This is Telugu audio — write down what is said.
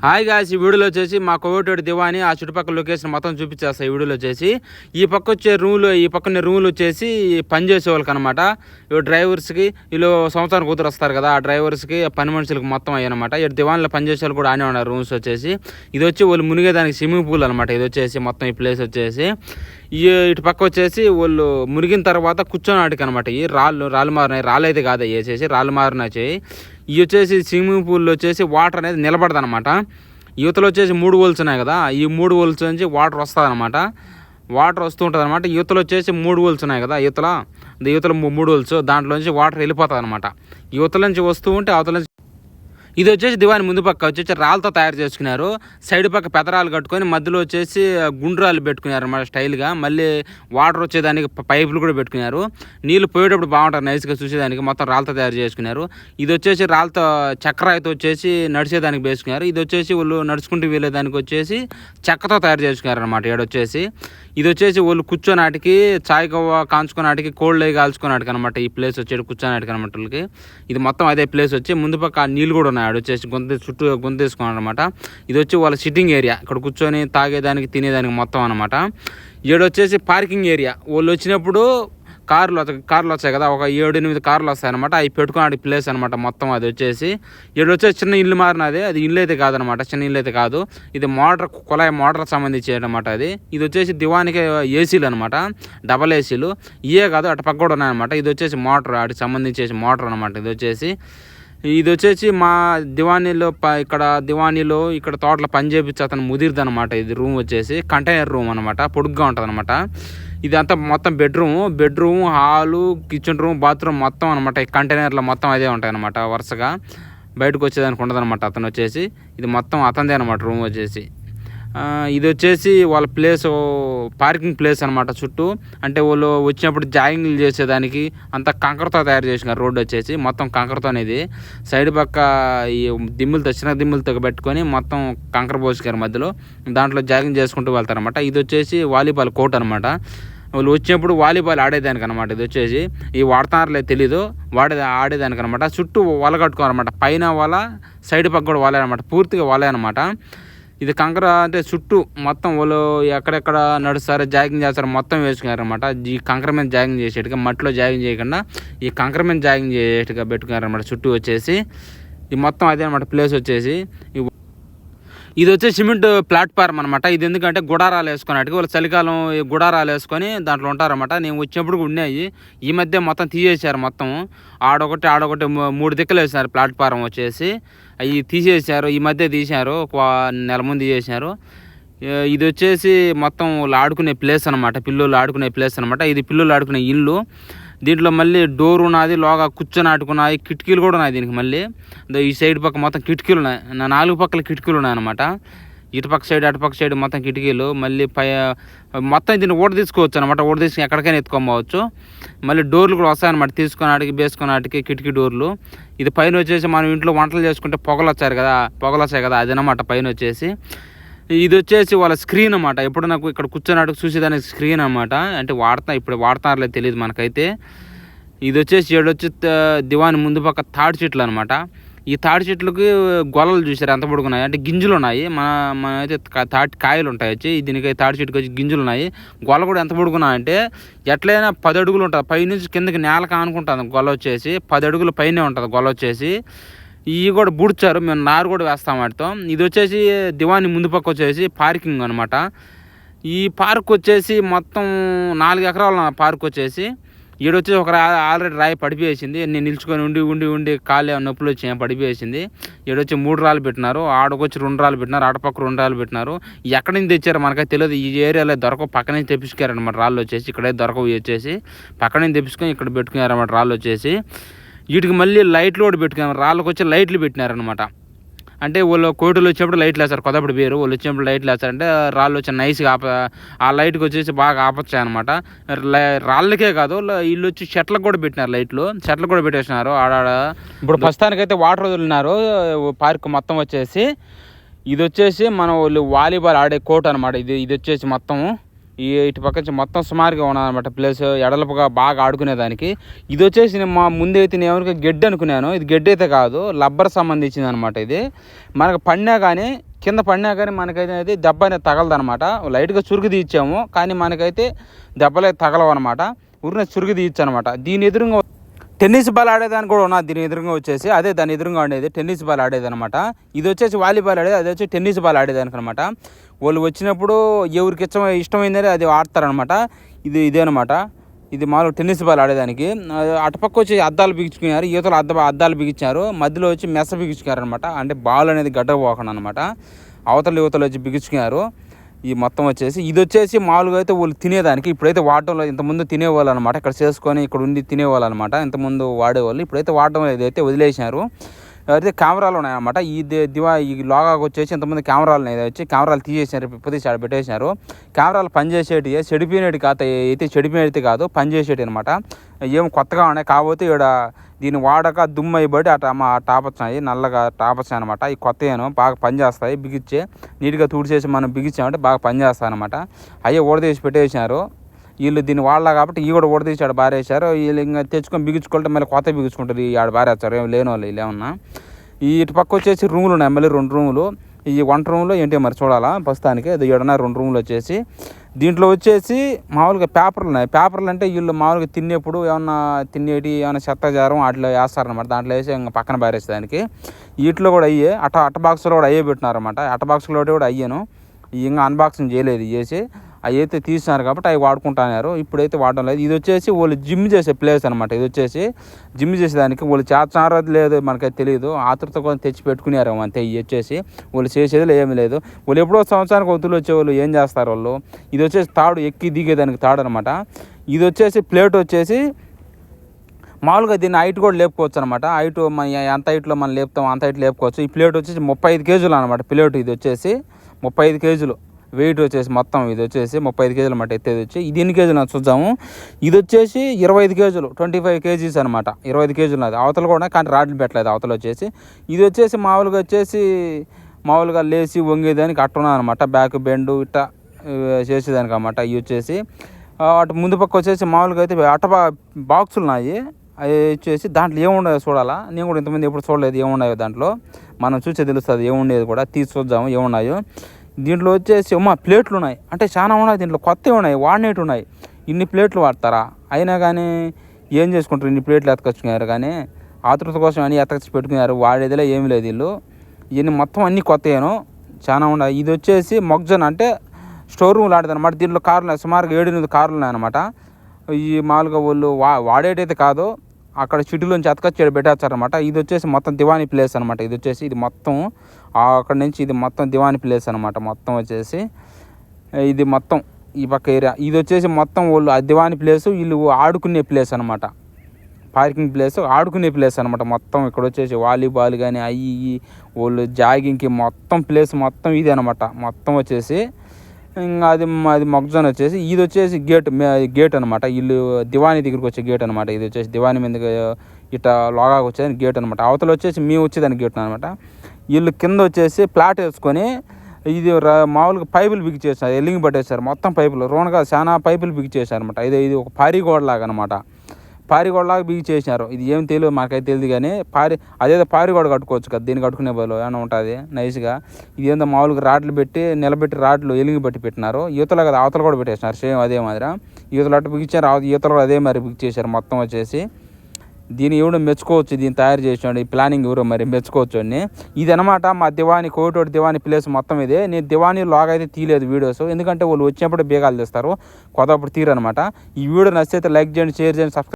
హాయ్ గాయ్స్, ఈ వీడియోలో వచ్చేసి మా కోవిటోడి దివాని ఆ చుట్టుపక్కల లొకేషన్ మొత్తం చూపించేస్తాయి. ఈ వీడియోలో వచ్చేసి ఈ పక్క వచ్చే రూమ్లు, ఈ పక్కన రూమ్లు వచ్చేసి పనిచేసే వాళ్ళకి అనమాట. ఇవి డ్రైవర్స్కి, వీళ్ళు సంవత్సరానికి కూతురు వస్తారు కదా, ఆ డ్రైవర్స్కి పని మనుషులకి మొత్తం అయ్యనమాట. ఇటు దివాన్లో పనిచేసే వాళ్ళు కూడా ఆనే ఉన్నారు. రూమ్స్ వచ్చేసి ఇది వచ్చి వాళ్ళు మునిగేదానికి స్విమ్మింగ్ పూల్ అనమాట. ఇది వచ్చేసి మొత్తం ఈ ప్లేస్ వచ్చేసి ఇటు పక్క వచ్చేసి వాళ్ళు మునిగిన తర్వాత కూర్చోనాటికి అనమాట. ఈ రాళ్ళు మారినాయి, రాళ్ళు అయితే కాదు వేసేసి రాళ్ళు మారినాయి. ఇవి వచ్చేసి స్విమ్మింగ్ పూల్లో వచ్చేసి వాటర్ అనేది నిలబడదు అనమాట. యువతలో వచ్చేసి 3 హోల్స్ ఉన్నాయి కదా, ఈ 3 హోల్స్ నుంచి వాటర్ వస్తుంది అనమాట. వాటర్ వస్తూ ఉంటుంది అనమాట. యువతలో వచ్చేసి 3 హోల్స్ ఉన్నాయి కదా, యువతలో 3 హోల్స్, దాంట్లోంచి వాటర్ వెళ్ళిపోతుంది అనమాట. యువతల నుంచి వస్తూ ఉంటే అవతల నుంచి ఇది వచ్చేసి దివాని ముందు పక్క వచ్చేసి రాళ్ళతో తయారు చేసుకున్నారు. సైడ్ పక్క పెదరాలు కట్టుకొని మధ్యలో వచ్చేసి గుండ్రాలు పెట్టుకున్నారు అన్నమాట స్టైల్గా. మళ్ళీ వాటర్ వచ్చేదానికి పైపులు కూడా పెట్టుకున్నారు. నీళ్ళు పోయేటప్పుడు బాగుంటారు నైస్గా చూసేదానికి. మొత్తం రాళ్ళతో తయారు చేసుకున్నారు. ఇది వచ్చేసి రాళ్ళతో చక్రాయితో వచ్చేసి నడిచేదానికి వేసుకున్నారు. ఇది వచ్చేసి వాళ్ళు నడుచుకుంటూ వెళ్ళేదానికి వచ్చేసి చెక్కతో తయారు చేసుకున్నారు అనమాట. ఏడొచ్చేసి ఇది వచ్చేసి వాళ్ళు కూర్చోనాటికి చాయ్ కవ్వ కాంచుకున్నాటికి కోల్డ్ అయ్యి కాల్చుకున్నాటికి అనమాట. ఈ ప్లేస్ వచ్చేది కూర్చోనాటికి అనమాట వాళ్ళకి. ఇది మొత్తం అదే ప్లేస్ వచ్చి ముందు పక్క నీళ్ళు కూడా ఉన్నాయి. ఆడ వచ్చేసి చుట్టూ గొంతేసుకున్నాడు అనమాట. ఇది వచ్చి వాళ్ళ సిట్టింగ్ ఏరియా, ఇక్కడ కూర్చొని తాగేదానికి తినేదానికి మొత్తం అనమాట. ఏడొచ్చేసి పార్కింగ్ ఏరియా. వాళ్ళు వచ్చినప్పుడు కార్లు వచ్చాయి కదా, ఒక 7-8 కార్లు వస్తాయి అనమాట. అవి పెట్టుకునే ప్లేస్ అనమాట మొత్తం. అది వచ్చేసి వచ్చేసి చిన్న ఇల్లు మారినది. అది ఇల్లు అయితే కాదనమాట, చిన్న ఇల్లు అయితే కాదు. ఇది కుళాయి మోటార్ సంబంధించి అనమాట. ఇది వచ్చేసి దివానికి ఏసీలు అనమాట, డబల్ ఏసీలు. ఇవే కాదు, అటు పక్క కూడా ఉన్నాయన్నమాట. ఇది వచ్చేసి మోటార్, వాటికి సంబంధించేసి మోటార్ అనమాట. ఇది వచ్చేసి మా దివానీలో ఇక్కడ తోటలో పని చేపించి అతను ముదిరిది అనమాట. ఇది రూమ్ వచ్చేసి కంటైనర్ రూమ్ అనమాట, పొడుగ్గా ఉంటుంది అనమాట. ఇదంతా మొత్తం bedroom, hall, kitchen room, bathroom మొత్తం అనమాట. ఈ కంటైనర్లో మొత్తం అదే ఉంటాయి అనమాట. వరుసగా బయటకు వచ్చేదానికి ఉండదు అనమాట. అతను వచ్చేసి ఇది మొత్తం అతనిదే అనమాట రూమ్ వచ్చేసి. ఇది వచ్చేసి వాళ్ళ ప్లేస్ పార్కింగ్ ప్లేస్ అనమాట. చుట్టూ అంటే వాళ్ళు వచ్చినప్పుడు జాగింగ్లు చేసేదానికి అంతా కంకరతో తయారు చేసినారు. రోడ్డు వచ్చేసి మొత్తం కంకరతో అనేది. సైడ్ పక్క ఈ చిన్న దిమ్ములతో పెట్టుకొని మొత్తం కంకర పోసుకారు మధ్యలో. దాంట్లో జాగింగ్ చేసుకుంటూ వెళ్తారనమాట. ఇది వచ్చేసి వాలీబాల్ కోర్ట్ అనమాట. వాళ్ళు వచ్చినప్పుడు వాలీబాల్ ఆడేదానికి అనమాట. ఇది వచ్చేసి వాడతారులే తెలీదు, ఆడేదానికి అనమాట. చుట్టూ వల కట్టుకోవాలన్నమాట. పైన వల, సైడ్ పక్క కూడా వలే అనమాట. పూర్తిగా వలే అనమాట. ఇది కంకర అంటే చుట్టూ మొత్తం వాళ్ళు ఎక్కడెక్కడ నడుస్తారు, జాగింగ్ చేస్తారు మొత్తం వేసుకున్నారు అనమాట. ఈ కంకర మీద జాగింగ్ చేసేట్టుగా, మట్టిలో జాగింగ్ చేయకుండా ఈ కంకర మీద జాగింగ్ చేసేట్టుగా పెట్టుకున్నారు అనమాట. చుట్టూ వచ్చేసి ఇది మొత్తం అదే అనమాట ప్లేస్ వచ్చేసి. ఇది వచ్చేసి సిమెంట్ ప్లాట్ఫామ్ అనమాట. ఇది ఎందుకంటే గుడారాలు వేసుకున్నట్టుగా వాళ్ళు చలికాలం గుడారాలు వేసుకొని దాంట్లో ఉంటారన్నమాట. నేను వచ్చినప్పుడు ఉన్నాయి. ఈ మధ్య మొత్తం తీసేశారు. మొత్తం ఆడొకటి 3 దిక్కులు వేసినారు ప్లాట్ఫారం వచ్చేసి. అవి తీసేశారు, ఈ మధ్య తీశారు, ఒక నెల ముందు తీసేశారు. ఇది వచ్చేసి మొత్తం వాళ్ళు ఆడుకునే ప్లేస్ అనమాట, పిల్లలు ఆడుకునే ప్లేస్ అనమాట. ఇది పిల్లలు ఆడుకునే ఇల్లు. దీంట్లో మళ్ళీ డోర్ ఉన్నది, లోగా కూర్చొని ఆడుకున్నాయి, కిటికీలు కూడా ఉన్నాయి దీనికి. మళ్ళీ ఈ సైడ్ పక్క మొత్తం కిటికీలు ఉన్నాయి, 4 పక్కల కిటికీలు ఉన్నాయన్నమాట. ఇటుపక్క సైడ్ అటుపక్క సైడ్ మొత్తం కిటికీలు. మళ్ళీ మొత్తం దీన్ని ఓట తీసుకోవచ్చు అనమాట. ఓట తీసుకుని ఎక్కడికైనా ఎత్తుకోవచ్చు. మళ్ళీ డోర్లు కూడా వస్తాయన్నమాట, తీసుకొని ఆటికి వేసుకొని ఆటికి కిటికీ డోర్లు. ఇది పైన వచ్చేసి మనం ఇంట్లో వంటలు చేసుకుంటే పొగలు వచ్చాయి కదా అదనమాట పైన వచ్చేసి. ఇది వచ్చేసి వాళ్ళ స్క్రీన్ అనమాట. ఎప్పుడు నాకు ఇక్కడ కూర్చొని చూసేదానికి స్క్రీన్ అనమాట. అంటే ఇప్పుడు వాడతారులే తెలియదు మనకైతే. ఇది వచ్చేసి దివాని ముందు పక్క తాడి చెట్లు అనమాట. ఈ తాడి చెట్లకి గొలలు చూసారు ఎంత పొడుగున్నాయి, అంటే గింజలు ఉన్నాయి. మన అయితే కాయలు ఉంటాయి వచ్చి. దీనికి తాడి చెట్టుకి వచ్చి గింజలు ఉన్నాయి. గొల కూడా ఎంత పొడుగున్నాయంటే ఎట్లయినా 10 అడుగులు ఉంటుంది. పైనుంచి కిందకి నేలకు ఆనుకుంటుంది గొల వచ్చేసి. 10 అడుగుల పైనే ఉంటుంది గొల వచ్చేసి. ఇవి కూడా బుడ్చారు, మేము నారు కూడా వేస్తాం వాటితో. ఇది వచ్చేసి దివాని ముందు పక్క వచ్చేసి పార్కింగ్ అనమాట. ఈ పార్క్ వచ్చేసి మొత్తం 4 ఎకరాల పార్క్ వచ్చేసి. ఈడొచ్చేసి ఒక ఆల్రెడీ రాయి పడిపోయేసింది. నేను నిల్చుకొని ఉండి కాళ్ళు నొప్పులు వచ్చి పడిపోయేసింది. ఈడొచ్చి 3 రాళ్ళు పెట్టినారు, ఆడకొచ్చి 2 రాళ్ళు పెట్టినారు, ఆడపక్క 2 రాళ్ళు పెట్టినారు. ఎక్కడి నుంచి తెచ్చారో మనకైతే తెలియదు. ఈ ఏరియాలో దొరకవు, పక్క నుంచి తెప్పించుకారనమాట రాళ్ళు వచ్చేసి. ఇక్కడే దొరకవు వచ్చేసి, పక్క నుంచి తెప్పించుకొని ఇక్కడ పెట్టుకున్నారన్నమాట రాళ్ళు వచ్చేసి. వీటికి మళ్ళీ లైట్లు కూడా పెట్టుకున్నారు. రాళ్ళకి వచ్చి లైట్లు పెట్టినారనమాట. అంటే వాళ్ళు కోటులు వచ్చినప్పుడు లైట్లు వేస్తారు, కొత్తప్పుడు పేరు వాళ్ళు వచ్చినప్పుడు లైట్లు వేస్తారంటే రాళ్ళు వచ్చి నైస్గా ఆ లైట్కి వచ్చేసి బాగా ఆపొచ్చాయి అనమాట. రాళ్ళకే కాదు, వీళ్ళు వచ్చి చెట్లకు కూడా పెట్టినారు లైట్లు, చెట్లు కూడా పెట్టేసినారు ఆడాడ. ఇప్పుడు ప్రస్తుతానికైతే వాటర్ వదిలినారు పార్క్ మొత్తం వచ్చేసి. ఇది వచ్చేసి మనం వాళ్ళు వాలీబాల్ ఆడే కోర్ట్ అనమాట. ఇది వచ్చేసి మొత్తం ఇటు పక్క నుంచి మొత్తం సుమారుగా ఉన్నదన్నమాట ప్లేస్, ఎడలపుగా బాగా ఆడుకునేదానికి. ఇది వచ్చేసి మా ముందైతే నేను ఎవరికి గడ్డి అనుకున్నాను. ఇది గడ్డి అయితే కాదు, లబ్బర్ సంబంధించింది అనమాట. ఇది మనకు పడినా కానీ కింద పడినా కానీ మనకైతే దెబ్బ అనేది తగలదనమాట. లైట్గా చురుకు తీయించాము కానీ మనకైతే దెబ్బలే తగలవు అనమాట. ఊరినే చురుకు తీయచ్చు అనమాట. దీని ఎదురుగా టెన్నిస్ బాల్ ఆడేదానికి కూడా ఉన్నది. దీని ఎదురుగా వచ్చేసి అదే దాని ఎదురుగా ఉండేది టెన్నిస్ బాల్ ఆడేది అనమాట. ఇది వచ్చేసి వాలీబాల్ ఆడేది, అది వచ్చి టెన్నిస్ బాల్ ఆడేదానికి అనమాట. వాళ్ళు వచ్చినప్పుడు ఎవరికి ఇష్టమైందని అది ఆడతారనమాట. ఇదేనమాట. ఇది మామూలు టెన్నిస్ బాల్ ఆడేదానికి. అటుపక్క వచ్చి అద్దాలు బిగించుకున్నారు, యువతలు అద్దాలు బిగించారు, మధ్యలో వచ్చి మెస బిగించుకున్నారు అనమాట. అంటే బాల్ అనేది గడ్డపోకుండా అనమాట. అవతల యువతలు వచ్చి బిగించుకున్నారు. ఈ మొత్తం వచ్చేసి ఇది వచ్చేసి మామూలుగా అయితే వాళ్ళు తినేదానికి. ఇప్పుడైతే వాడటంలో ఇంతకుముందు తినేవాళ్ళు అనమాట. ఇక్కడ చేసుకొని ఇక్కడ ఉండి తినేవాళ్ళు అనమాట. ఇంతకుముందు వాడేవాళ్ళు. ఇప్పుడైతే వాడటం అయితే వదిలేసినారు. అయితే కెమెరాలు ఉన్నాయన్నమాట. ఈ లోగాకు వచ్చేసి ఇంతమంది కెమెరాలు ఉన్నాయి. వచ్చి కెమెరాలు తీసేసినారు, తీసి ఆడ పెట్టేసినారు. కెమెరాలు పనిచేసేటి చెడిపోయినట్టు కాదు, అయితే చెడిపోయినట్టు కాదు, పనిచేసేటి అనమాట. ఏం కొత్తగా ఉన్నాయి కాకపోతే ఇక్కడ దీన్ని వాడక దుమ్ము అయిబడి మా టాప్ వచ్చినాయి, నల్లగా టాప్ వచ్చాయి అనమాట. ఈ కొత్తను బాగా పనిచేస్తాయి. బిగిచ్చే నీట్గా తుడిచేసి మనం బిగించామంటే బాగా పనిచేస్తాయి అనమాట. అయ్యే ఊడదీసి పెట్టేసినారు. వీళ్ళు దీన్ని వాడలా కాబట్టి ఈ కూడా ఊడదీసి ఆడ బారేసారు. వీళ్ళు ఇంకా తెచ్చుకొని బిగించుకుంటే మళ్ళీ కొత్త బిగించుకుంటారు. ఈ ఆడ బారేస్తారు ఏం లేని వాళ్ళు వీళ్ళు ఏమన్నా. ఇటు పక్క వచ్చేసి రూములు ఉన్నాయి, మళ్ళీ 2 రూములు. ఈ వంట రూమ్లో ఏంటి మరి చూడాలా ప్రస్తుతానికి. అది 2 రూములు వచ్చేసి. దీంట్లో వచ్చేసి మామూలుగా పేపర్లు ఉన్నాయి. పేపర్లు అంటే వీళ్ళు మామూలుగా తినేప్పుడు ఏమన్నా ఏమైనా చెత్తజారం వాటిలో వేస్తారనమాట. దాంట్లో వేసి ఇంకా పక్కన పారేసేదానికి. వీటిలో కూడా అయ్యే అట్ట బాక్స్లో కూడా అయ్యే పెట్టినారనమాట. అట్ట బాక్స్లో కూడా అయ్యాను. ఇంకా అన్బాక్సింగ్ చేయలేదు చేసి. అవి అయితే తీసినారు కాబట్టి అవి వాడుకుంటున్నారు. ఇప్పుడైతే వాడడం లేదు. ఇది వచ్చేసి వాళ్ళు జిమ్ చేసే ప్లేస్ అనమాట. ఇది వచ్చేసి జిమ్ చేసేదానికి వాళ్ళు చేస్తున్నారో లేదు మనకైతే తెలియదు. ఆతృత కోసం తెచ్చి పెట్టుకునేరు అంతే. ఇవి వచ్చేసి వాళ్ళు చేసేది ఏమీ లేదు. వాళ్ళు ఎప్పుడో సంవత్సరానికి వద్దులు వచ్చేవాళ్ళు ఏం చేస్తారు వాళ్ళు. ఇది వచ్చేసి తాడు ఎక్కి దిగేదానికి తాడు అనమాట. ఇది వచ్చేసి ప్లేట్ వచ్చేసి మామూలుగా దీన్ని హైట్ కూడా లేపుకోవచ్చు అనమాట. హైట్ మన ఎంత హైట్లో మనం లేపుతాం అంత హైట్ లేపుకోవచ్చు. ఈ ప్లేట్ వచ్చేసి 35 కేజీలు అనమాట. ప్లేట్ ఇది వచ్చేసి 35 కేజీలు వెయిట్ వచ్చేసి మొత్తం. ఇది వచ్చేసి 35 కేజీలు అనమాట ఎత్తేది వచ్చి. ఇది ఎన్ని కేజీలు చూద్దాము. ఇది వచ్చేసి 25 కేజీలు 25 కేజీస్ అనమాట. 25 కేజీలు అది అవతల కూడా, కానీ రాడ్లు పెట్టలేదు అవతల వచ్చేసి. ఇది వచ్చేసి మామూలుగా లేచి వంగేదానికి అట్టున్నా అనమాట. బ్యాక్ బెండ్ ఇట్లా చేసేదానికి అనమాట. ఇవి వచ్చేసి అటు ముందు పక్క వచ్చేసి మామూలుగా అయితే బాక్సులు ఉన్నాయి. అవి వచ్చేసి దాంట్లో ఏముండదో చూడాలా. నేను కూడా ఇంతమంది ఎప్పుడు చూడలేదు ఏమున్నాయో దాంట్లో. మనం చూసే తెలుస్తుంది ఏముండేది కూడా. తీసి చూద్దాము ఏమున్నాయో. దీంట్లో వచ్చేసి ప్లేట్లు ఉన్నాయి. అంటే చాలా ఉన్నాయి దీంట్లో, కొత్తవి ఉన్నాయి, వాడినట్టు ఉన్నాయి. ఇన్ని ప్లేట్లు వాడతారా? అయినా కానీ ఏం చేసుకుంటారు, ఇన్ని ప్లేట్లు ఎత్తకొచ్చుకున్నారు. కానీ ఆతృత కోసం అన్నీ ఎత్తకొచ్చి పెట్టుకున్నారు. వాడేదిలే ఏమి లేదు వీళ్ళు. ఇవన్నీ మొత్తం అన్నీ కొత్తవేను, చాలా ఉన్నాయి. ఇది వచ్చేసి మొగ్జన్ అంటే స్టోర్ రూమ్లు ఆడదనమాట. దీంట్లో కార్లు సుమారుగా 7-8 కార్లు ఉన్నాయన్నమాట. ఈ మామూలుగా వాళ్ళు వాడేటైతే కాదు, అక్కడ చిట్టులోంచి ఎత్తకొచ్చి పెట్టేస్తారనమాట. ఇది వచ్చేసి మొత్తం దివానీ ప్లేస్ అనమాట. ఇది వచ్చేసి ఇది మొత్తం అక్కడ నుంచి ఇది మొత్తం దివానీ ప్లేస్ అనమాట. మొత్తం వచ్చేసి ఇది మొత్తం ఈ పక్క ఏరియా. ఇది వచ్చేసి మొత్తం వాళ్ళు దివానీ ప్లేసు, వీళ్ళు ఆడుకునే ప్లేస్ అనమాట. పార్కింగ్ ప్లేస్, ఆడుకునే ప్లేస్ అనమాట. మొత్తం ఇక్కడ వచ్చేసి వాలీబాల్ కానీ అవి వాళ్ళు జాగింగ్కి మొత్తం ప్లేస్ మొత్తం ఇది అనమాట. మొత్తం వచ్చేసి ఇంకా అది మొగ్జాన్ వచ్చేసి. ఇది వచ్చేసి గేట్ అనమాట. వీళ్ళు దివానీ దగ్గరికి వచ్చే గేట్ అనమాట. ఇది వచ్చేసి దివానీ మీద ఇట్లా లోగా వచ్చేదానికి గేట్ అనమాట. అవతల వచ్చేసి మేము వచ్చేదానికి గేట్ అనమాట. వీళ్ళు కింద వచ్చేసి ప్లాట్ వేసుకొని ఇది మామూలుగా పైపులు బిగి చేశారు, ఎల్లింగ్ పట్టేశారు. మొత్తం పైపులు రోన్గా చాలా పైపులు బిగి చేశారు అనమాట. ఇది ఒక పారిగోడలాగా అనమాట. పారిగోడలాగా బిగి చేసినారు. ఇది ఏం తెలియదు మాకైతే తెలియదు కానీ అదేదో పారిగోడ కట్టుకోవచ్చు కదా, దీన్ని కట్టుకునే బదులు ఏమైనా ఉంటుంది నైస్గా. ఇది ఏందో మామూలుగా రాడ్లు పెట్టి నిలబెట్టి రాడ్లు ఎలింగి బట్టి పెట్టినారు. యువతలో కదా అవతల కూడా పెట్టేసినారు సేమ్ అదే మాదిరి. యువతలు అట్టు బిగించారు, యువతలు కూడా అదే మరి బిగి చేశారు మొత్తం వచ్చేసి. దీన్ని ఎవడో మెచ్చుకోవచ్చు, దీన్ని తయారు చేసాడు, ఈ ప్లానింగ్ ఎవరో మరి మెచ్చుకోవచ్చు అని. ఇది అనమాట మా దివానీ కోటోటి దివానీ ప్లేస్ మొత్తం ఇదే. నేను దివానీ లాగా అయితే తీయలేదు వీడియోస్, ఎందుకంటే వాళ్ళు వచ్చినప్పుడు బేగాలు తెస్తారు, కొత్తప్పుడు తీరనమాట. ఈ వీడియో నచ్చితే లైక్ చేయండి, షేర్ చేయండి, సబ్స్క్రైబ్